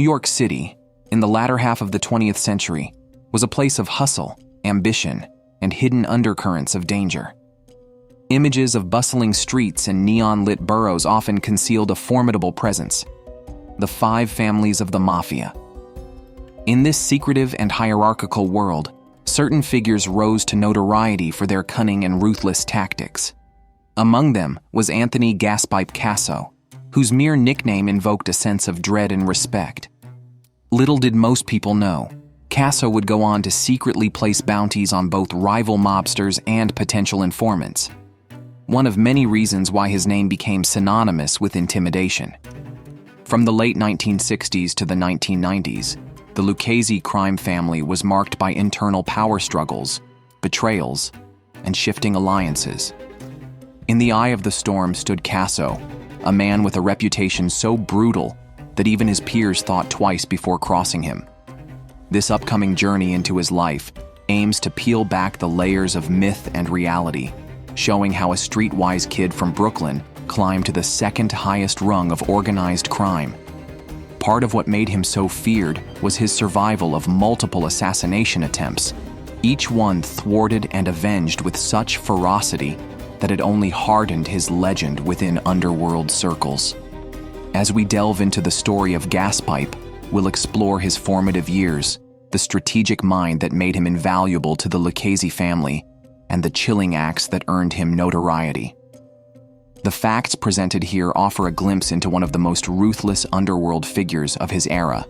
York City, in the latter half of the 20th century, was a place of hustle, ambition, and hidden undercurrents of danger. Images of bustling streets and neon-lit boroughs often concealed a formidable presence: the 5 families of the Mafia. In this secretive and hierarchical world, certain figures rose to notoriety for their cunning and ruthless tactics. Among them was Anthony Gaspipe Casso, whose mere nickname invoked a sense of dread and respect. Little did most people know, Casso would go on to secretly place bounties on both rival mobsters and potential informants. One of many reasons why his name became synonymous with intimidation. From the late 1960s to the 1990s, the Lucchese crime family was marked by internal power struggles, betrayals, and shifting alliances. In the eye of the storm stood Casso, a man with a reputation so brutal that even his peers thought twice before crossing him. This upcoming journey into his life aims to peel back the layers of myth and reality, showing how a streetwise kid from Brooklyn climbed to the second highest rung of organized crime. Part of what made him so feared was his survival of multiple assassination attempts, each one thwarted and avenged with such ferocity that it only hardened his legend within underworld circles. As we delve into the story of Gaspipe, we'll explore his formative years, the strategic mind that made him invaluable to the Lucchese family, and the chilling acts that earned him notoriety. The facts presented here offer a glimpse into one of the most ruthless underworld figures of his era.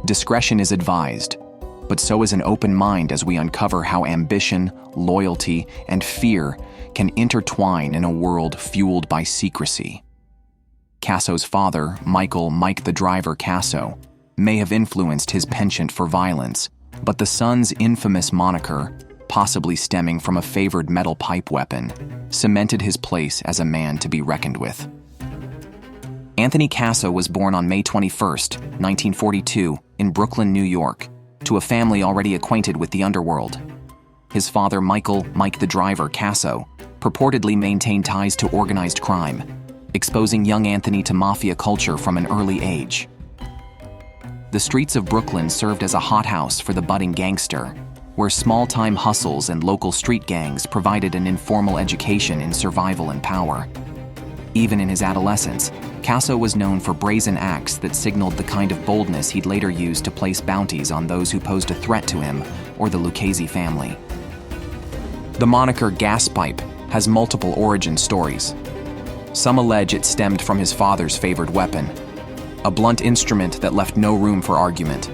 Discretion is advised, but so is an open mind as we uncover how ambition, loyalty, and fear can intertwine in a world fueled by secrecy. Casso's father, Mike the Driver Casso, may have influenced his penchant for violence, but the son's infamous moniker, possibly stemming from a favored metal pipe weapon, cemented his place as a man to be reckoned with. Anthony Casso was born on May 21, 1942, in Brooklyn, New York, to a family already acquainted with the underworld. His father, Mike the Driver Casso, purportedly maintained ties to organized crime, exposing young Anthony to mafia culture from an early age. The streets of Brooklyn served as a hothouse for the budding gangster, where small-time hustles and local street gangs provided an informal education in survival and power. Even in his adolescence, Casso was known for brazen acts that signaled the kind of boldness he'd later use to place bounties on those who posed a threat to him or the Lucchese family. The moniker Gaspipe has multiple origin stories. Some allege it stemmed from his father's favored weapon, a blunt instrument that left no room for argument.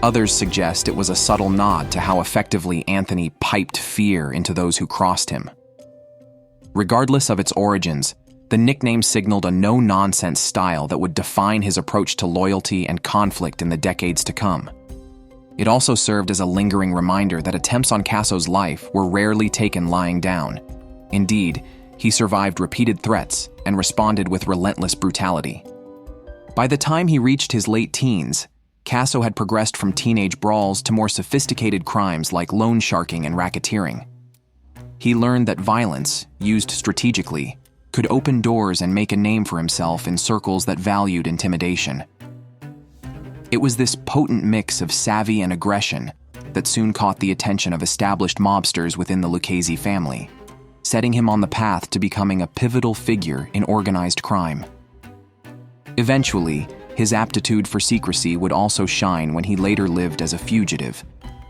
Others suggest it was a subtle nod to how effectively Anthony piped fear into those who crossed him. Regardless of its origins, the nickname signaled a no-nonsense style that would define his approach to loyalty and conflict in the decades to come. It also served as a lingering reminder that attempts on Casso's life were rarely taken lying down. Indeed, he survived repeated threats and responded with relentless brutality. By the time he reached his late teens, Casso had progressed from teenage brawls to more sophisticated crimes like loan sharking and racketeering. He learned that violence, used strategically, could open doors and make a name for himself in circles that valued intimidation. It was this potent mix of savvy and aggression that soon caught the attention of established mobsters within the Lucchese family, setting him on the path to becoming a pivotal figure in organized crime. Eventually, his aptitude for secrecy would also shine when he later lived as a fugitive,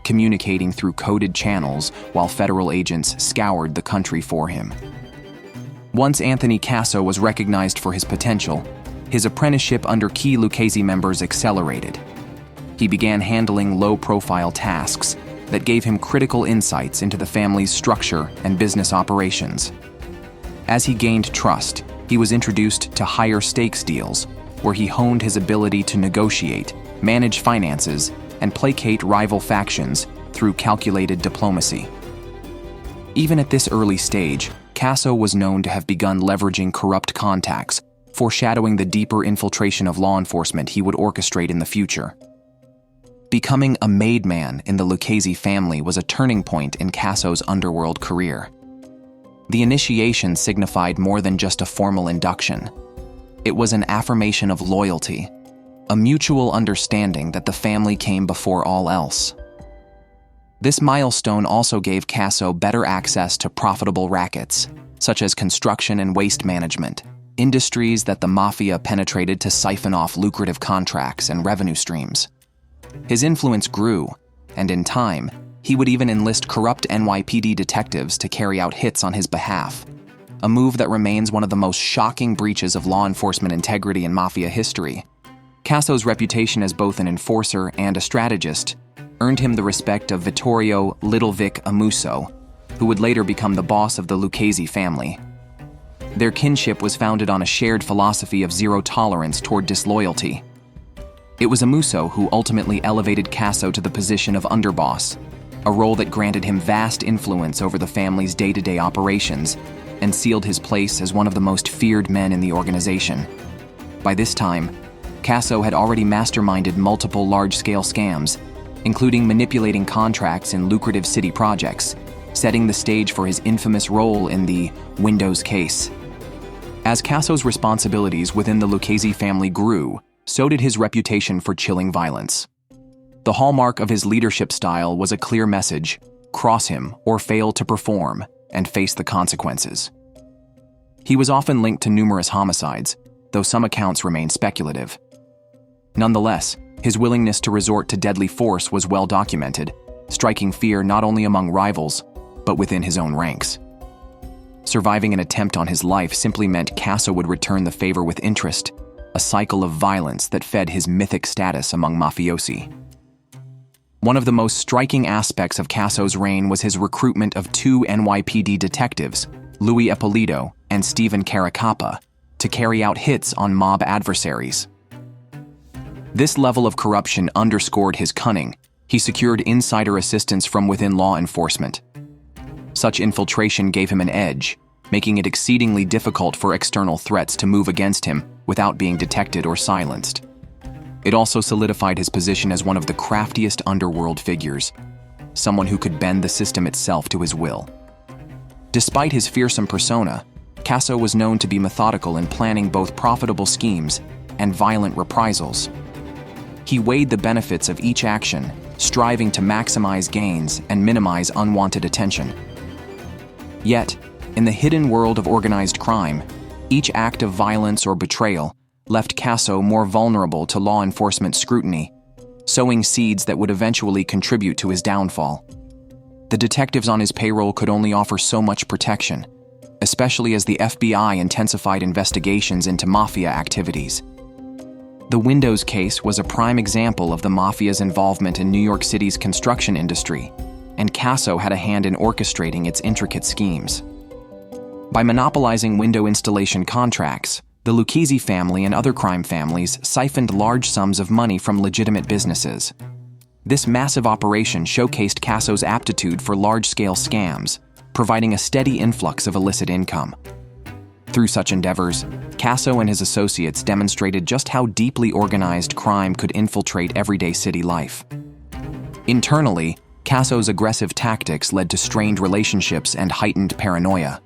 communicating through coded channels while federal agents scoured the country for him. Once Anthony Casso was recognized for his potential, his apprenticeship under key Lucchese members accelerated. He began handling low-profile tasks that gave him critical insights into the family's structure and business operations. As he gained trust, he was introduced to higher-stakes deals, where he honed his ability to negotiate, manage finances, and placate rival factions through calculated diplomacy. Even at this early stage, Casso was known to have begun leveraging corrupt contacts, foreshadowing the deeper infiltration of law enforcement he would orchestrate in the future. Becoming a made man in the Lucchese family was a turning point in Casso's underworld career. The initiation signified more than just a formal induction. It was an affirmation of loyalty, a mutual understanding that the family came before all else. This milestone also gave Casso better access to profitable rackets, such as construction and waste management, industries that the mafia penetrated to siphon off lucrative contracts and revenue streams. His influence grew, and in time, he would even enlist corrupt NYPD detectives to carry out hits on his behalf, a move that remains one of the most shocking breaches of law enforcement integrity in mafia history. Casso's reputation as both an enforcer and a strategist earned him the respect of Vittorio Little Vic Amuso, who would later become the boss of the Lucchese family. Their kinship was founded on a shared philosophy of zero tolerance toward disloyalty. It was Amuso who ultimately elevated Casso to the position of underboss, a role that granted him vast influence over the family's day-to-day operations and sealed his place as one of the most feared men in the organization. By this time, Casso had already masterminded multiple large-scale scams, including manipulating contracts in lucrative city projects, setting the stage for his infamous role in the Windows case. As Casso's responsibilities within the Lucchese family grew, so did his reputation for chilling violence. The hallmark of his leadership style was a clear message: cross him or fail to perform and face the consequences. He was often linked to numerous homicides, though some accounts remain speculative. Nonetheless, his willingness to resort to deadly force was well documented, striking fear not only among rivals, but within his own ranks. Surviving an attempt on his life simply meant Casso would return the favor with interest, a cycle of violence that fed his mythic status among mafiosi. One of the most striking aspects of Casso's reign was his recruitment of two NYPD detectives, Louis Ippolito and Stephen Caracappa, to carry out hits on mob adversaries. This level of corruption underscored his cunning. He secured insider assistance from within law enforcement. Such infiltration gave him an edge, making it exceedingly difficult for external threats to move against him without being detected or silenced. It also solidified his position as one of the craftiest underworld figures, someone who could bend the system itself to his will. Despite his fearsome persona, Casso was known to be methodical in planning both profitable schemes and violent reprisals. He weighed the benefits of each action, striving to maximize gains and minimize unwanted attention. Yet, in the hidden world of organized crime, each act of violence or betrayal left Casso more vulnerable to law enforcement scrutiny, sowing seeds that would eventually contribute to his downfall. The detectives on his payroll could only offer so much protection, especially as the FBI intensified investigations into mafia activities. The Windows case was a prime example of the mafia's involvement in New York City's construction industry, and Casso had a hand in orchestrating its intricate schemes. By monopolizing window installation contracts, the Lucchese family and other crime families siphoned large sums of money from legitimate businesses. This massive operation showcased Casso's aptitude for large-scale scams, providing a steady influx of illicit income. Through such endeavors, Casso and his associates demonstrated just how deeply organized crime could infiltrate everyday city life. Internally, Casso's aggressive tactics led to strained relationships and heightened paranoia.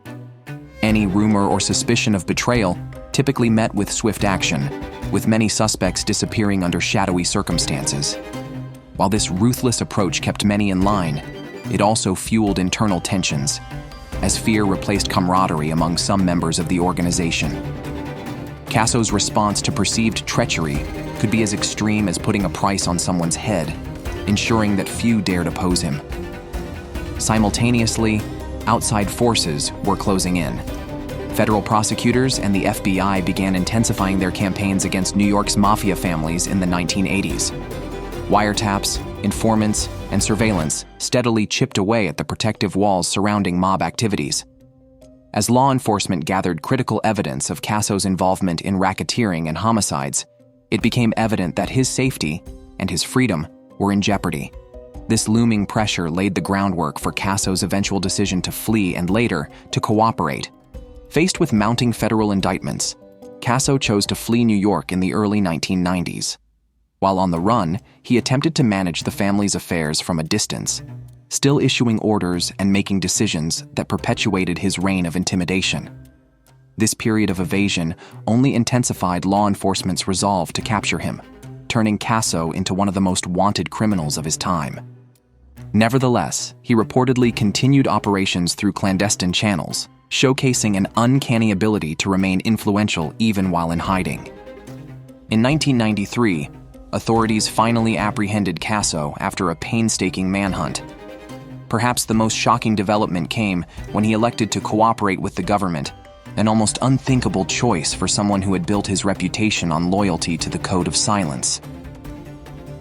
Any rumor or suspicion of betrayal typically met with swift action, with many suspects disappearing under shadowy circumstances. While this ruthless approach kept many in line, it also fueled internal tensions, as fear replaced camaraderie among some members of the organization. Casso's response to perceived treachery could be as extreme as putting a price on someone's head, ensuring that few dared oppose him. Simultaneously, outside forces were closing in. Federal prosecutors and the FBI began intensifying their campaigns against New York's mafia families in the 1980s. Wiretaps, informants, and surveillance steadily chipped away at the protective walls surrounding mob activities. As law enforcement gathered critical evidence of Casso's involvement in racketeering and homicides, it became evident that his safety and his freedom were in jeopardy. This looming pressure laid the groundwork for Casso's eventual decision to flee and later to cooperate. Faced with mounting federal indictments, Casso chose to flee New York in the early 1990s. While on the run, he attempted to manage the family's affairs from a distance, still issuing orders and making decisions that perpetuated his reign of intimidation. This period of evasion only intensified law enforcement's resolve to capture him. turning Casso into one of the most wanted criminals of his time. Nevertheless, he reportedly continued operations through clandestine channels, showcasing an uncanny ability to remain influential even while in hiding. In 1993, authorities finally apprehended Casso after a painstaking manhunt. Perhaps the most shocking development came when he elected to cooperate with the government, an almost unthinkable choice for someone who had built his reputation on loyalty to the code of silence.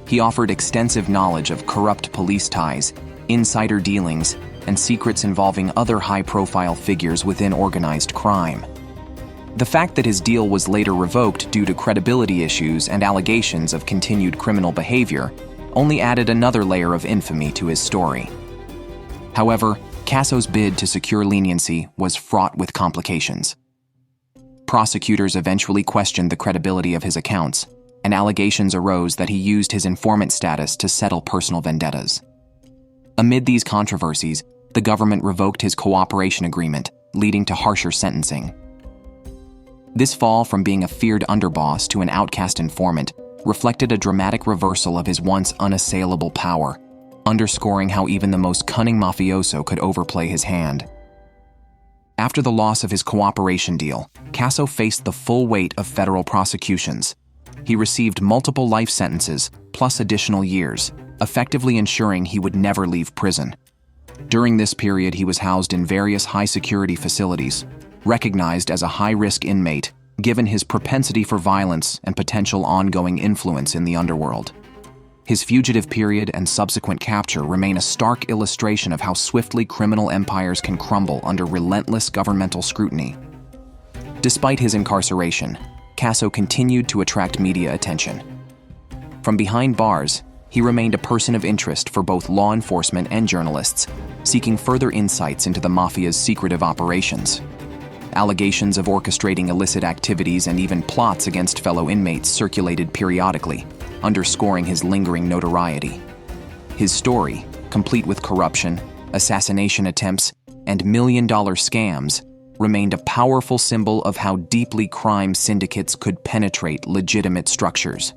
He offered extensive knowledge of corrupt police ties, insider dealings, and secrets involving other high-profile figures within organized crime. The fact that his deal was later revoked due to credibility issues and allegations of continued criminal behavior only added another layer of infamy to his story. However, Casso's bid to secure leniency was fraught with complications. Prosecutors eventually questioned the credibility of his accounts, and allegations arose that he used his informant status to settle personal vendettas. Amid these controversies, the government revoked his cooperation agreement, leading to harsher sentencing. This fall from being a feared underboss to an outcast informant reflected a dramatic reversal of his once unassailable power, underscoring how even the most cunning mafioso could overplay his hand. After the loss of his cooperation deal, Casso faced the full weight of federal prosecutions. He received multiple life sentences, plus additional years, effectively ensuring he would never leave prison. During this period, he was housed in various high-security facilities, recognized as a high-risk inmate, given his propensity for violence and potential ongoing influence in the underworld. His fugitive period and subsequent capture remain a stark illustration of how swiftly criminal empires can crumble under relentless governmental scrutiny. Despite his incarceration, Casso continued to attract media attention. From behind bars, he remained a person of interest for both law enforcement and journalists, seeking further insights into the mafia's secretive operations. Allegations of orchestrating illicit activities and even plots against fellow inmates circulated periodically, underscoring his lingering notoriety. His story, complete with corruption, assassination attempts, and million-dollar scams, remained a powerful symbol of how deeply crime syndicates could penetrate legitimate structures.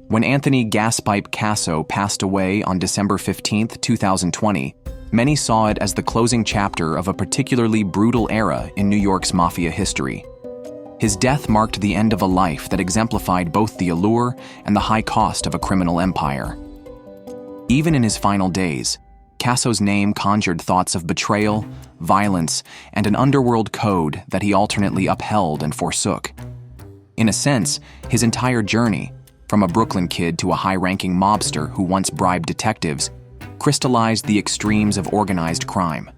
When Anthony "Gaspipe" Casso passed away on December 15, 2020, many saw it as the closing chapter of a particularly brutal era in New York's mafia history. His death marked the end of a life that exemplified both the allure and the high cost of a criminal empire. Even in his final days, Casso's name conjured thoughts of betrayal, violence, and an underworld code that he alternately upheld and forsook. In a sense, his entire journey, from a Brooklyn kid to a high-ranking mobster who once bribed detectives, crystallized the extremes of organized crime.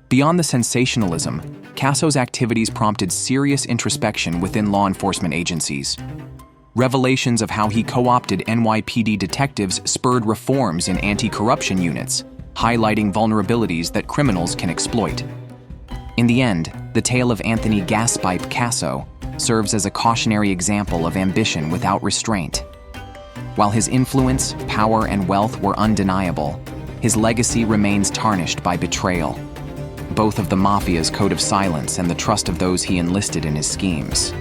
Beyond the sensationalism, Casso's activities prompted serious introspection within law enforcement agencies. Revelations of how he co-opted NYPD detectives spurred reforms in anti-corruption units, highlighting vulnerabilities that criminals can exploit. In the end, the tale of Anthony "Gaspipe" Casso serves as a cautionary example of ambition without restraint. While his influence, power, and wealth were undeniable, his legacy remains tarnished by betrayal, both of the mafia's code of silence and the trust of those he enlisted in his schemes.